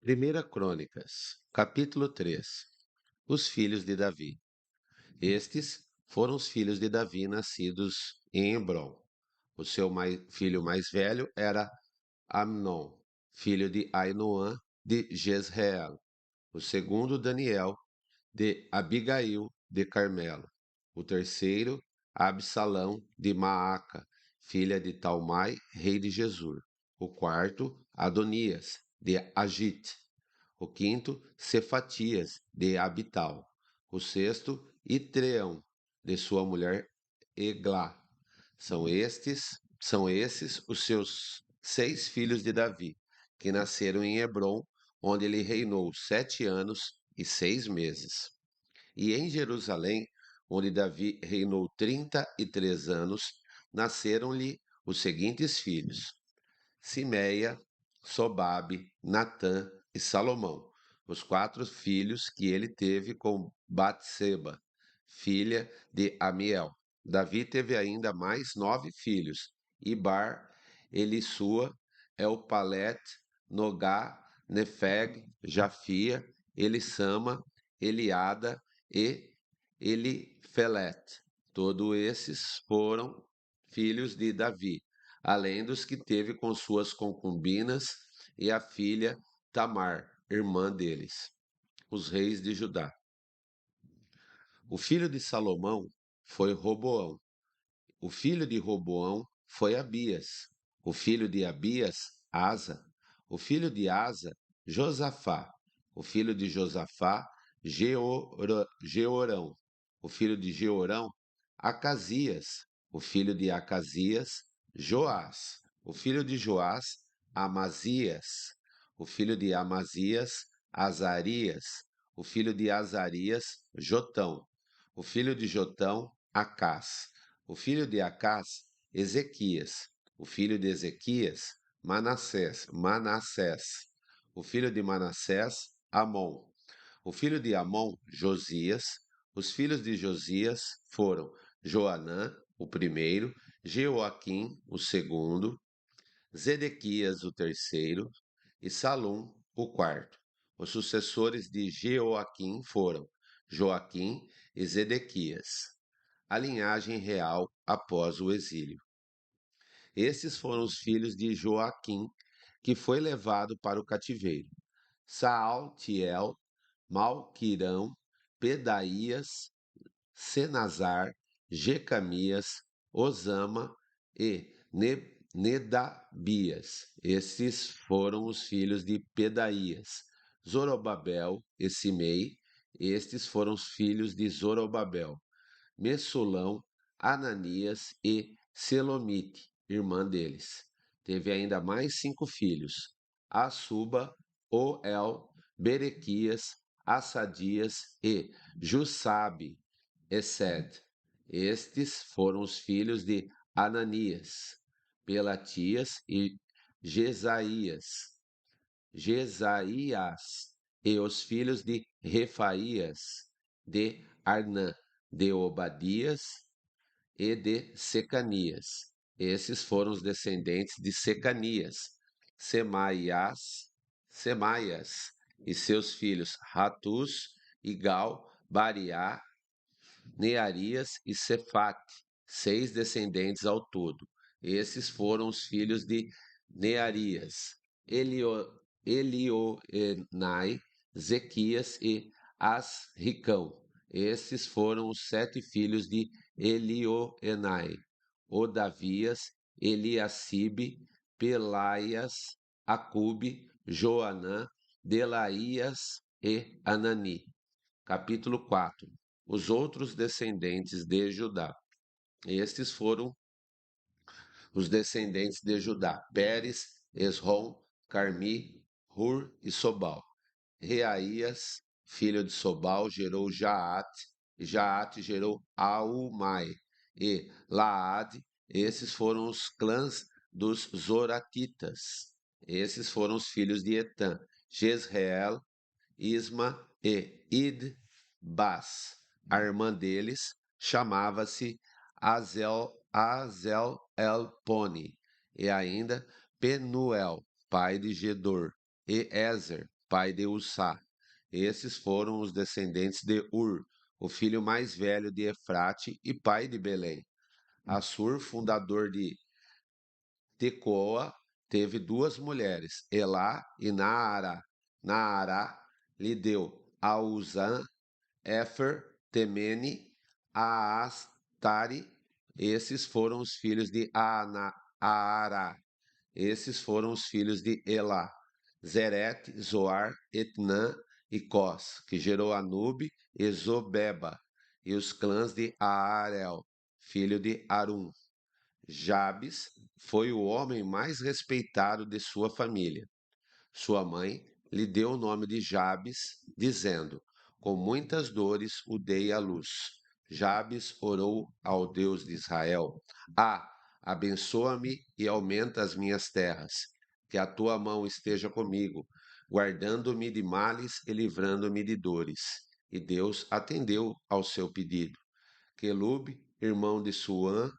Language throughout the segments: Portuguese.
Primeira Crônicas, capítulo 3. Os filhos de Davi. Estes foram os filhos de Davi nascidos em Hebrom. O seu filho mais velho era Amnon, filho de Ainoã de Jezreel. O segundo, Daniel, de Abigail de Carmelo. O terceiro, Absalão de Maaca, filha de Talmai, rei de Gesur. O quarto, Adonias de Agite. O quinto, Cefatias de Abital. O sexto, Itreão de sua mulher Eglá. São esses os seus 6 filhos de Davi, que nasceram em Hebrom, onde ele reinou 7 anos e 6 meses. E em Jerusalém, onde Davi reinou 33 anos, nasceram-lhe os seguintes filhos: Simeia, Sobabe, Natã e Salomão, os 4 filhos que ele teve com Batseba, filha de Amiel. Davi teve ainda mais 9 filhos: Ibar, Elissua, Elpalet, Nogá, Nefeg, Jafia, Elissama, Eliada e Elifelete. Todos esses foram filhos de Davi, além dos que teve com suas concubinas e a filha Tamar, irmã deles, os reis de Judá. O filho de Salomão foi Roboão. O filho de Roboão foi Abias. O filho de Abias, Asa. O filho de Asa, Josafá. O filho de Josafá, Jeorão. O filho de Jeorão, Acasias. O filho de Acasias, Joás. O filho de Joás, Amazias. O filho de Amazias, Azarias. O filho de Azarias, Jotão. O filho de Jotão, Acás. O filho de Acás, Ezequias. O filho de Ezequias, Manassés. O filho de Manassés, Amon. O filho de Amon, Josias. Os filhos de Josias foram Joanã, o primeiro, Jeoaquim, o segundo, Zedequias, o terceiro, e Salum, o quarto. Os sucessores de Jeoaquim foram Joaquim e Zedequias. A linhagem real após o exílio. Esses foram os filhos de Joaquim, que foi levado para o cativeiro: Saaltiel, Malquirão, Pedaías, Senazar, Jecamias, Osama e Nedabias. Esses foram os filhos de Pedaías: Zorobabel e Simei. Estes foram os filhos de Zorobabel: Messulão, Ananias e Selomite, irmã deles. Teve ainda mais 5 filhos: Assuba, Oel, Berequias, Assadias e Jussabe, Esed. Estes foram os filhos de Ananias, Pelatias e Jesaías, e os filhos de Refaías, de Arnã, de Obadias e de Secanias. Esses foram os descendentes de Secanias: Semaias e seus filhos Ratus, Igal, Bariá, Nearias e Cefate, 6 descendentes ao todo. Esses foram os filhos de Nearias: Elioenai, Zequias e Asricão. Esses foram os 7 filhos de Elioenai: Odavias, Eliacibe, Pelaias, Acube, Joanã, Delaías e Anani. Capítulo 4. Os outros descendentes de Judá. Estes foram os descendentes de Judá: Pérez, Esrom, Carmi, Hur e Sobal. Reaías, filho de Sobal, gerou Jaate, e Jaate gerou Aumai e Laade. Esses foram os clãs dos Zoratitas. Esses foram os filhos de Etã: Jezreel, Isma e Idbas. A irmã deles chamava-se Azel Elpone, e ainda Penuel, pai de Gedor, e Ezer, pai de Ussá. Esses foram os descendentes de Ur, o filho mais velho de Efrate e pai de Belém. Assur, fundador de Tecoa, teve duas mulheres, Elá e Naará. Naará lhe deu a Uzã, Éfer, Temene, Aastari. Esses foram os filhos de Aará. Esses foram os filhos de Elá, Zerete, Zoar, Etnã e Cós, que gerou Anube e Zobeba, e os clãs de Aarel, filho de Arum. Jabes foi o homem mais respeitado de sua família. Sua mãe lhe deu o nome de Jabes, dizendo: Com muitas dores o dei à luz. Jabes orou ao Deus de Israel: Ah, abençoa-me e aumenta as minhas terras, que a tua mão esteja comigo, guardando-me de males e livrando-me de dores. E Deus atendeu ao seu pedido. Quelube, irmão de Suã,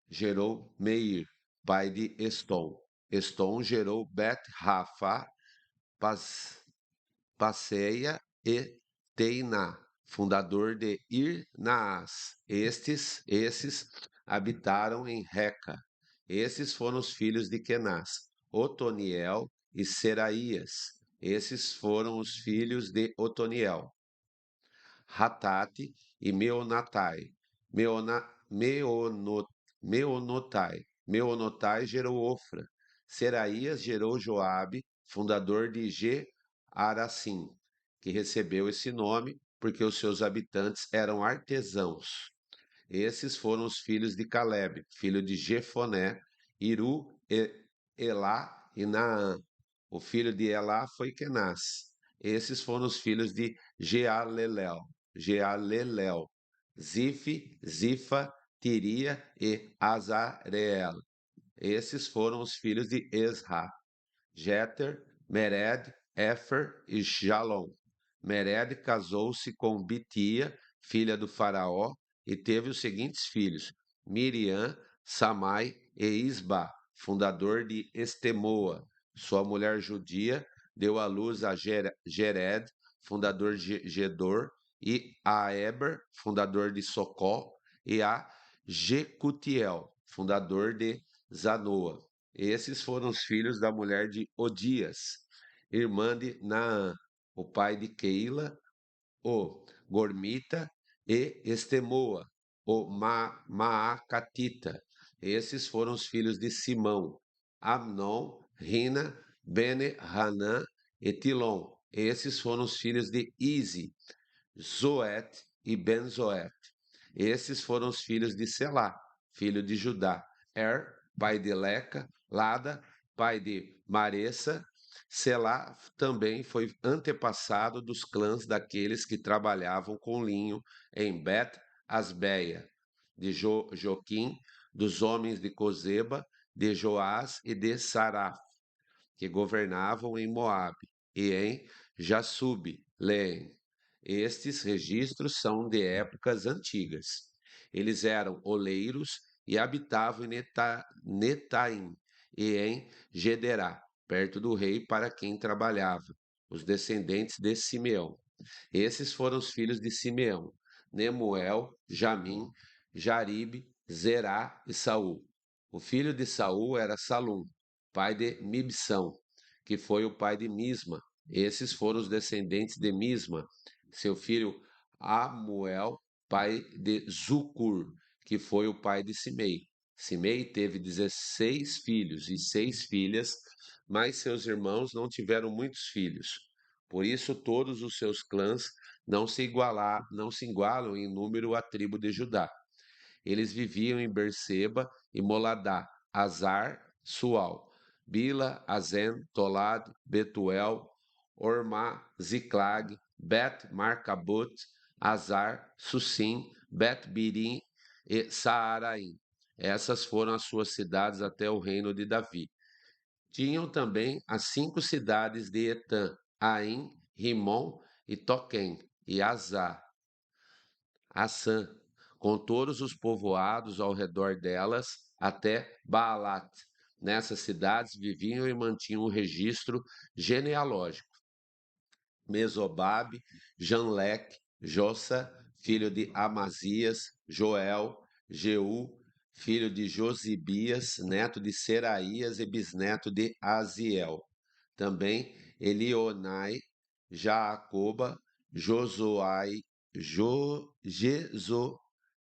gerou Meir, pai de Estom. Estom gerou Bet-Rafa, Passeia e Teiná, fundador de Ir-Naás. Esses habitaram em Reca. Esses foram os filhos de Kenaz, Otoniel e Seraías. Esses foram os filhos de Otoniel, Hatate e Meonatai. Meonotai. Meonotai gerou Ofra. Seraías gerou Joabe, fundador de Ge-Aracim, que recebeu esse nome porque os seus habitantes eram artesãos. Esses foram os filhos de Caleb, filho de Jefoné, Iru, Elá e Naã. O filho de Elá foi Kenaz. Esses foram os filhos de Jealelel, Zifa, Tiria e Azareel. Esses foram os filhos de Esra, Jeter, Mered, Éfer e Jalom. Mered casou-se com Bitia, filha do faraó, e teve os seguintes filhos: Miriam, Samai e Isba, fundador de Estemoa. Sua mulher judia deu à luz a Gered, fundador de Gedor, e a Eber, fundador de Socó, e a Jecutiel, fundador de Zanoa. Esses foram os filhos da mulher de Odias, irmã de Naã, o pai de Keila, o Gormita, e Estemoa, o Maacatita. Esses foram os filhos de Simão, Amnon, Rina, Bene, Hanã e Tilom. Esses foram os filhos de Ize, Zoet e Benzoet. Esses foram os filhos de Selá, filho de Judá, pai de Leca, Lada, pai de Maressa. Selá também foi antepassado dos clãs daqueles que trabalhavam com linho em Bet-Asbeia, de Joquim, dos homens de Cozeba, de Joás e de Saraf, que governavam em Moabe, e em Jassube, Leem. Estes registros são de épocas antigas. Eles eram oleiros e habitavam em Netaim e em Gederá, perto do rei para quem trabalhava, os descendentes de Simeão. Esses foram os filhos de Simeão: Nemuel, Jamim, Jaribe, Zerá e Saul. O filho de Saul era Salum, pai de Mibsão, que foi o pai de Misma. Esses foram os descendentes de Misma, seu filho Amuel, pai de Zucur, que foi o pai de Simei. Simei teve 16 filhos e 6 filhas, mas seus irmãos não tiveram muitos filhos. Por isso todos os seus clãs não se igualam em número à tribo de Judá. Eles viviam em Berseba e Moladá, Azar, Sual, Bila, Azen, Tolad, Betuel, Ormá, Ziclag, Bet Marcabot, Azar, Sussim, Bet Birim e Saaraim. Essas foram as suas cidades até o reino de Davi. Tinham também as 5 cidades de Etã, Aim, Rimon e Toquém, e Assã, com todos os povoados ao redor delas, até Baalat. Nessas cidades viviam e mantinham um registro genealógico. Mesobabe, Janleque, Jossa, filho de Amazias, Joel, Jeú, filho de Josibias, neto de Seraías e bisneto de Aziel. Também Elionai, Jaacoba, Josuai,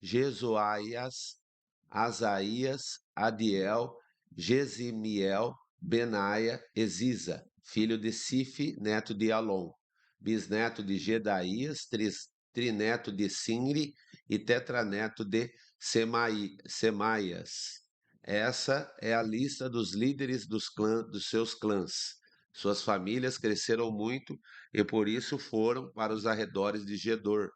Jezoaias, Asaías, Adiel, Gesimiel, Benaia e Ziza, filho de Sife, neto de Alon, bisneto de Gedaías, trineto de Sinri e tetraneto de Semaias. Essa é a lista dos líderes dos seus clãs. Suas famílias cresceram muito e por isso foram para os arredores de Gedor,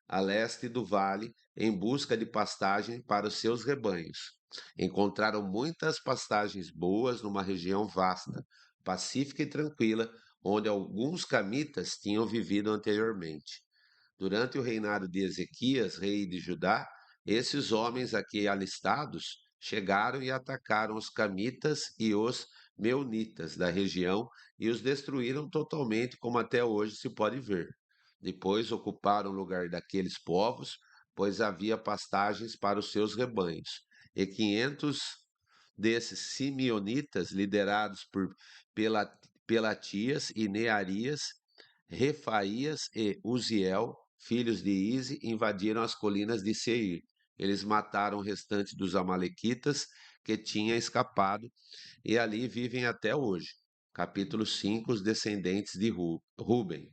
a leste do vale, em busca de pastagem para os seus rebanhos. Encontraram muitas pastagens boas numa região vasta, pacífica e tranquila, onde alguns camitas tinham vivido anteriormente. Durante o reinado de Ezequias, rei de Judá, esses homens aqui alistados chegaram e atacaram os camitas e os meunitas da região e os destruíram totalmente, como até hoje se pode ver. Depois ocuparam o lugar daqueles povos, pois havia pastagens para os seus rebanhos. E 500 desses simeonitas, liderados por Pelatias e Nearias, Refaías e Uziel, filhos de Ize, invadiram as colinas de Seir. Eles mataram o restante dos amalequitas que tinha escapado e ali vivem até hoje. Capítulo 5, os descendentes de Ruben.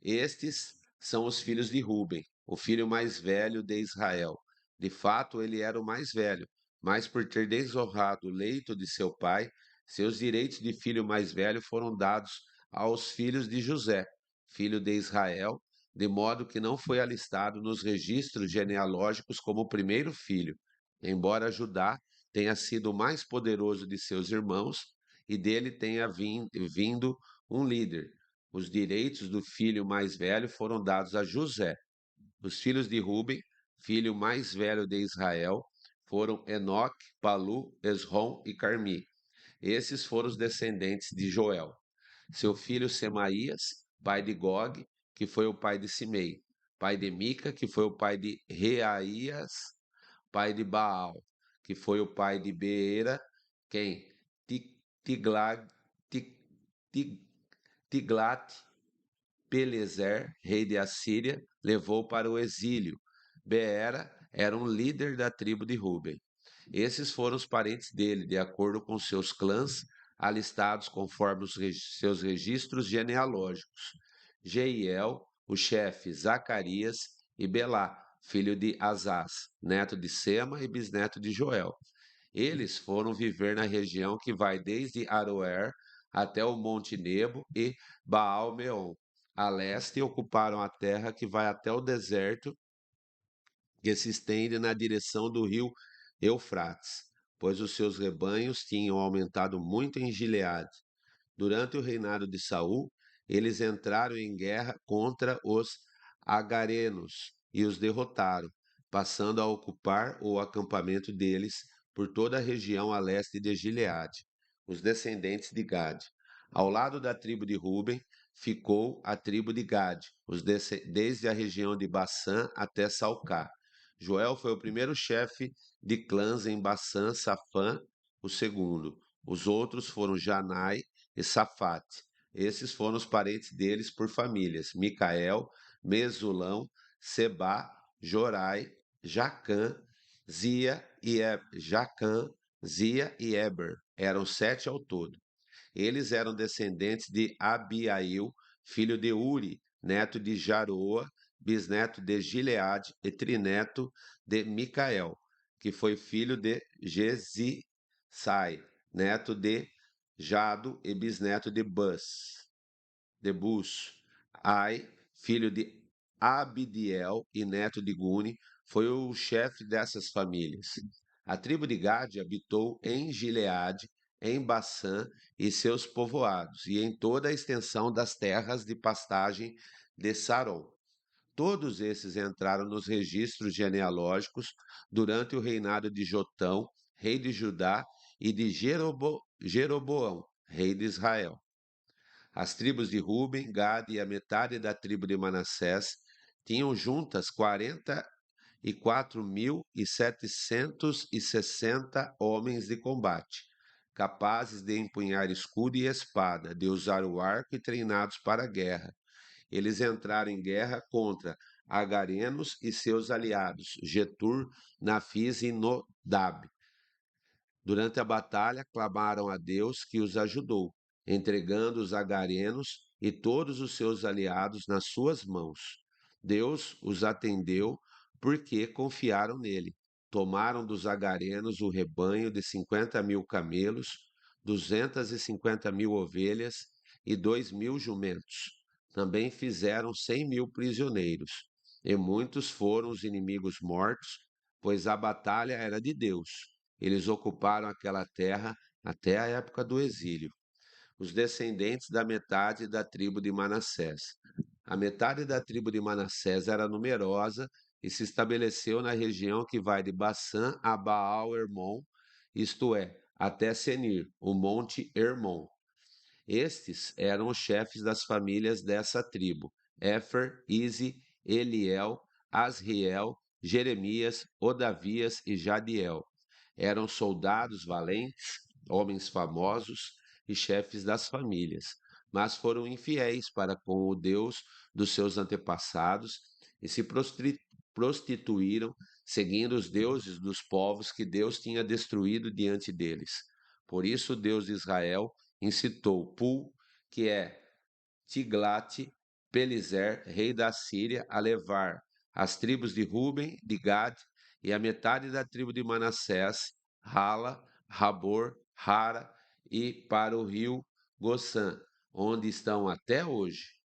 Estes são os filhos de Ruben, o filho mais velho de Israel. De fato, ele era o mais velho, mas por ter desonrado o leito de seu pai, seus direitos de filho mais velho foram dados aos filhos de José, filho de Israel, de modo que não foi alistado nos registros genealógicos como o primeiro filho, embora Judá tenha sido o mais poderoso de seus irmãos e dele tenha vindo um líder. Os direitos do filho mais velho foram dados a José. Os filhos de Ruben, filho mais velho de Israel, foram Enoque, Palu, Esrom e Carmi. Esses foram os descendentes de Joel. Seu filho Semaías, pai de Gog, que foi o pai de Simei, pai de Mica, que foi o pai de Reaías, pai de Baal, que foi o pai de Beera, quem? Tiglag, Tiglat Pelezer, rei de Assíria, levou para o exílio. Beera era um líder da tribo de Ruben. Esses foram os parentes dele, de acordo com seus clãs, alistados conforme seus registros genealógicos. Jeiel, o chefe Zacarias e Belá, filho de Azaz, neto de Sema e bisneto de Joel. Eles foram viver na região que vai desde Aroer até o Monte Nebo e Baal-Meon. A leste ocuparam a terra que vai até o deserto, que se estende na direção do rio Eufrates, pois os seus rebanhos tinham aumentado muito em Gileade. Durante o reinado de Saul, eles entraram em guerra contra os agarenos e os derrotaram, passando a ocupar o acampamento deles por toda a região a leste de Gileade, os descendentes de Gade. Ao lado da tribo de Ruben ficou a tribo de Gade, desde a região de Bassã até Salcá. Joel foi o primeiro chefe de clãs em Bassã, Safã, o segundo. Os outros foram Janai e Safate. Esses foram os parentes deles por famílias: Micael, Mesulão, Seba, Jorai, Jacã, Zia e Eber. Eram 7 ao todo. Eles eram descendentes de Abiail, filho de Uri, neto de Jaroa, bisneto de Gileade e trineto de Micael, que foi filho de Gesisai, neto de Jado e bisneto de Bus. Ai, filho de Abidiel e neto de Guni, foi o chefe dessas famílias. A tribo de Gade habitou em Gileade, em Bassã e seus povoados, e em toda a extensão das terras de pastagem de Saron. Todos esses entraram nos registros genealógicos durante o reinado de Jotão, rei de Judá, e de Jeroboão, rei de Israel. As tribos de Ruben, Gade e a metade da tribo de Manassés tinham juntas 44.760 homens de combate, capazes de empunhar escudo e espada, de usar o arco e treinados para a guerra. Eles entraram em guerra contra agarenos e seus aliados, Getur, Nafis e Nodab. Durante a batalha, clamaram a Deus que os ajudou, entregando os agarenos e todos os seus aliados nas suas mãos. Deus os atendeu porque confiaram nele. Tomaram dos agarenos o rebanho de 50.000 camelos, 250.000 ovelhas e 2.000 jumentos. Também fizeram 100.000 prisioneiros. E muitos foram os inimigos mortos, pois a batalha era de Deus. Eles ocuparam aquela terra até a época do exílio. Os descendentes da metade da tribo de Manassés. A metade da tribo de Manassés era numerosa e se estabeleceu na região que vai de Bassã a Baal-Hermon, isto é, até Senir, o monte Hermon. Estes eram os chefes das famílias dessa tribo: Éfer, Ize, Eliel, Asriel, Jeremias, Odavias e Jadiel. Eram soldados valentes, homens famosos e chefes das famílias, mas foram infiéis para com o Deus dos seus antepassados e se prostituíram, seguindo os deuses dos povos que Deus tinha destruído diante deles. Por isso, Deus de Israel incitou Pul, que é Tiglat-Pileser, rei da Síria, a levar as tribos de Ruben, de Gad e a metade da tribo de Manassés, Hala, Rabor, Hara e para o rio Gossã, onde estão até hoje.